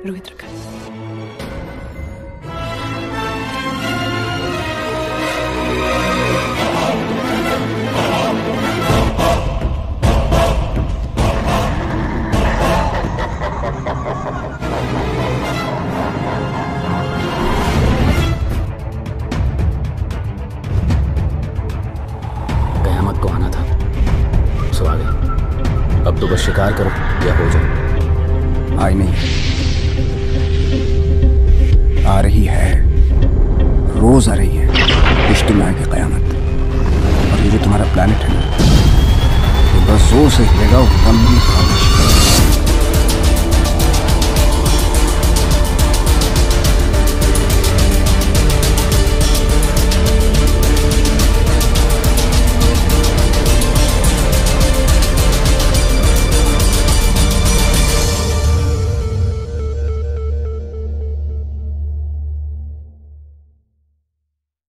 रोहित रखा है। कयामत को आना था, सो आ गई। अब तो बस शिकार करो या हो जाओ। आई नहीं, आ रही है, रोज आ रही है। इज्तिमा की कयामत। और ये जो तुम्हारा प्लैनेट है ना, ये बस जोर से हिलेगा और दम भी खामोश करेगा।